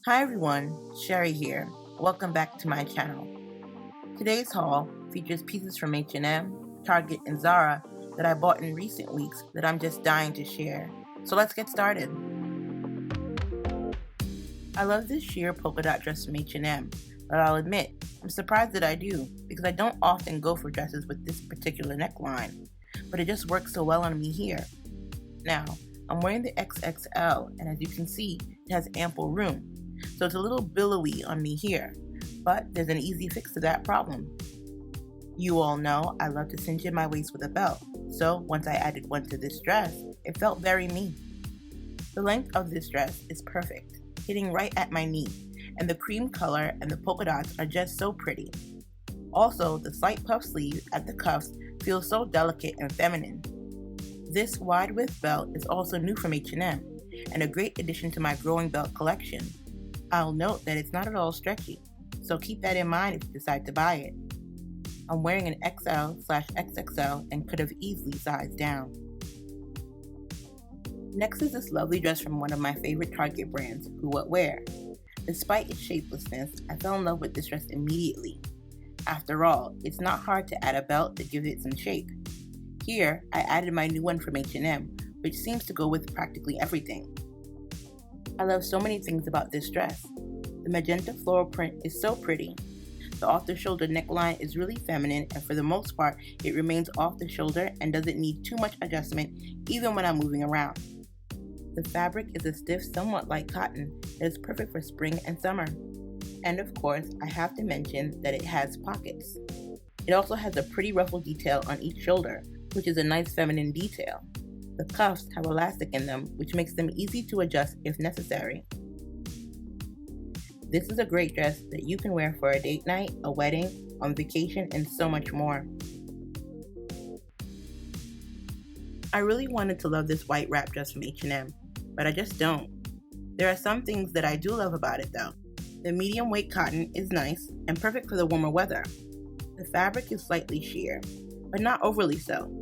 Hi everyone, Sherry here. Welcome back to my channel. Today's haul features pieces from H&M, Target, and Zara that I bought in recent weeks that I'm just dying to share. So let's get started. I love this sheer polka dot dress from H&M, but I'll admit, I'm surprised that I do because I don't often go for dresses with this particular neckline, but it just works so well on me here. Now, I'm wearing the XXL, and as you can see, it has ample room. So it's a little billowy on me here, but there's an easy fix to that problem. You all know I love to cinch in my waist with a belt, so once I added one to this dress, it felt very me. The length of this dress is perfect, hitting right at my knee, and the cream color and the polka dots are just so pretty. Also, the slight puff sleeve at the cuffs feels so delicate and feminine. This wide width belt is also new from H&M, and a great addition to my growing belt collection. I'll note that it's not at all stretchy, so keep that in mind if you decide to buy it. I'm wearing an XL/XXL and could have easily sized down. Next is this lovely dress from one of my favorite Target brands, Who What Wear. Despite its shapelessness, I fell in love with this dress immediately. After all, it's not hard to add a belt that gives it some shape. Here, I added my new one from H&M, which seems to go with practically everything. I love so many things about this dress. The magenta floral print is so pretty. The off-the-shoulder neckline is really feminine, and for the most part, it remains off the shoulder and doesn't need too much adjustment even when I'm moving around. The fabric is a stiff, somewhat light cotton that is perfect for spring and summer. And of course, I have to mention that it has pockets. It also has a pretty ruffle detail on each shoulder, which is a nice feminine detail. The cuffs have elastic in them, which makes them easy to adjust if necessary. This is a great dress that you can wear for a date night, a wedding, on vacation, and so much more. I really wanted to love this white wrap dress from H&M, but I just don't. There are some things that I do love about it though. The medium weight cotton is nice and perfect for the warmer weather. The fabric is slightly sheer, but not overly so.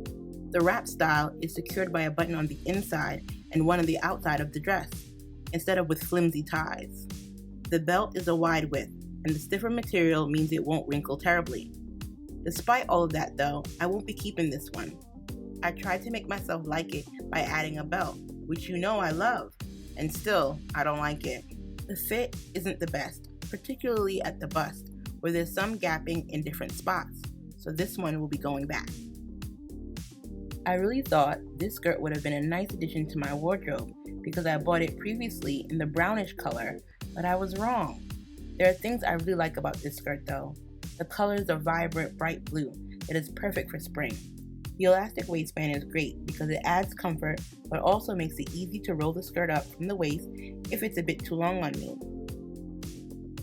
The wrap style is secured by a button on the inside and one on the outside of the dress, instead of with flimsy ties. The belt is a wide width, and the stiffer material means it won't wrinkle terribly. Despite all of that though, I won't be keeping this one. I tried to make myself like it by adding a belt, which you know I love, and still, I don't like it. The fit isn't the best, particularly at the bust, where there's some gapping in different spots, so this one will be going back. I really thought this skirt would have been a nice addition to my wardrobe because I bought it previously in the brownish color, but I was wrong. There are things I really like about this skirt though. The color is a vibrant bright blue that is perfect for spring. The elastic waistband is great because it adds comfort but also makes it easy to roll the skirt up from the waist if it's a bit too long on me.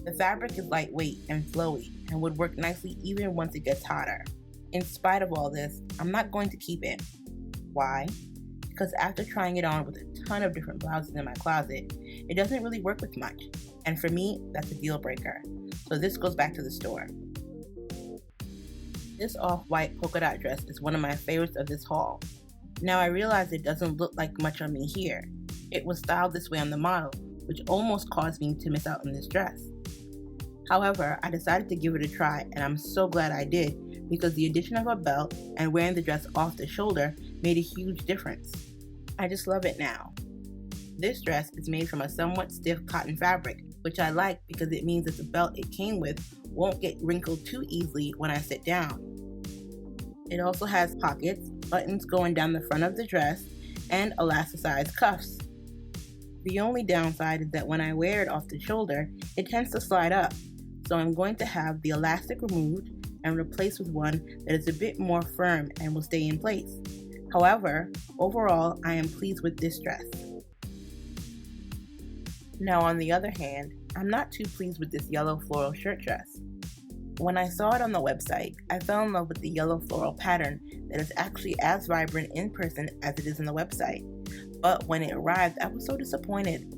The fabric is lightweight and flowy and would work nicely even once it gets hotter. In spite of all this, I'm not going to keep it. Why? Because after trying it on with a ton of different blouses in my closet, it doesn't really work with much, and for me, that's a deal breaker. So this goes back to the store. This off-white polka dot dress is one of my favorites of this haul. Now I realize it doesn't look like much on me here. It was styled this way on the model, which almost caused me to miss out on this dress. However, I decided to give it a try, and I'm so glad I did because the addition of a belt and wearing the dress off the shoulder made a huge difference. I just love it now. This dress is made from a somewhat stiff cotton fabric, which I like because it means that the belt it came with won't get wrinkled too easily when I sit down. It also has pockets, buttons going down the front of the dress, and elasticized cuffs. The only downside is that when I wear it off the shoulder, it tends to slide up, so I'm going to have the elastic removed and replaced with one that is a bit more firm and will stay in place. However, overall, I am pleased with this dress. Now on the other hand, I'm not too pleased with this yellow floral shirt dress. When I saw it on the website, I fell in love with the yellow floral pattern that is actually as vibrant in person as it is on the website. But when it arrived, I was so disappointed.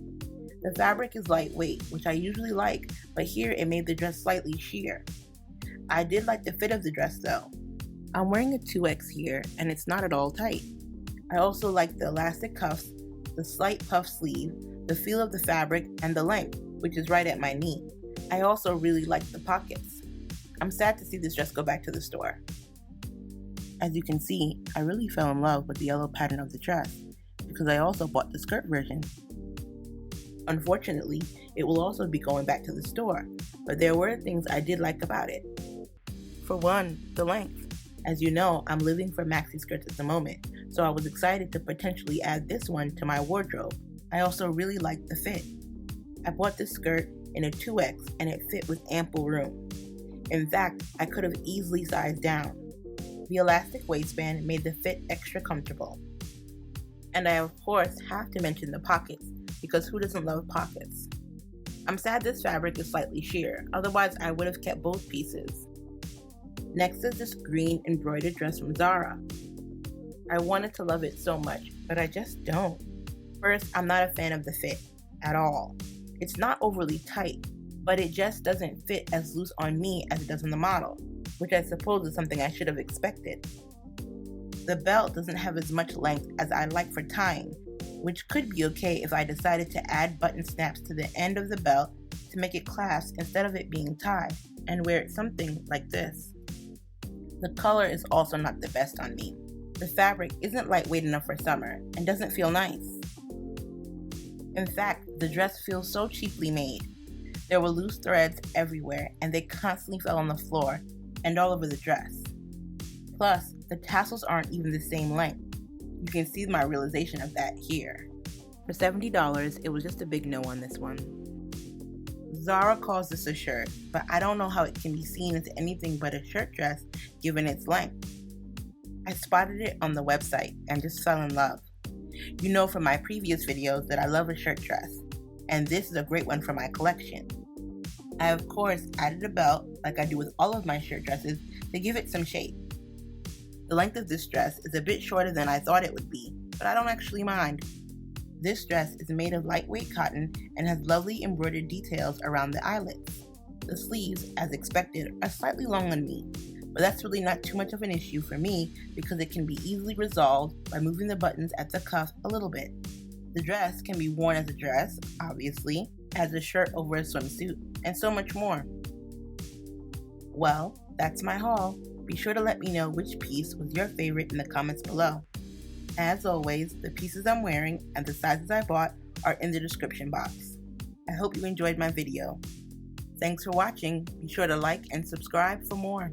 The fabric is lightweight, which I usually like, but here it made the dress slightly sheer. I did like the fit of the dress though. I'm wearing a 2X here, and it's not at all tight. I also like the elastic cuffs, the slight puff sleeve, the feel of the fabric, and the length, which is right at my knee. I also really like the pockets. I'm sad to see this dress go back to the store. As you can see, I really fell in love with the yellow pattern of the dress because I also bought the skirt version. Unfortunately, it will also be going back to the store, but there were things I did like about it. For one, the length. As you know, I'm living for maxi skirts at the moment, so I was excited to potentially add this one to my wardrobe. I also really liked the fit. I bought this skirt in a 2X and it fit with ample room. In fact, I could have easily sized down. The elastic waistband made the fit extra comfortable. And I of course have to mention the pockets, because who doesn't love pockets? I'm sad this fabric is slightly sheer, otherwise I would have kept both pieces. Next is this green embroidered dress from Zara. I wanted to love it so much, but I just don't. First, I'm not a fan of the fit at all. It's not overly tight, but it just doesn't fit as loose on me as it does on the model, which I suppose is something I should have expected. The belt doesn't have as much length as I like for tying, which could be okay if I decided to add button snaps to the end of the belt to make it clasp instead of it being tied, and wear it something like this. The color is also not the best on me. The fabric isn't lightweight enough for summer and doesn't feel nice. In fact, the dress feels so cheaply made. There were loose threads everywhere and they constantly fell on the floor and all over the dress. Plus, the tassels aren't even the same length. You can see my realization of that here. For $70, it was just a big no on this one. Zara calls this a shirt, but I don't know how it can be seen as anything but a shirt dress given its length. I spotted it on the website and just fell in love. You know from my previous videos that I love a shirt dress, and this is a great one for my collection. I of course added a belt, like I do with all of my shirt dresses, to give it some shape. The length of this dress is a bit shorter than I thought it would be, but I don't actually mind. This dress is made of lightweight cotton and has lovely embroidered details around the eyelets. The sleeves, as expected, are slightly long on me, but that's really not too much of an issue for me because it can be easily resolved by moving the buttons at the cuff a little bit. The dress can be worn as a dress, obviously, as a shirt over a swimsuit, and so much more. Well, that's my haul. Be sure to let me know which piece was your favorite in the comments below. As always, the pieces I'm wearing and the sizes I bought are in the description box. I hope you enjoyed my video. Thanks for watching. Be sure to like and subscribe for more.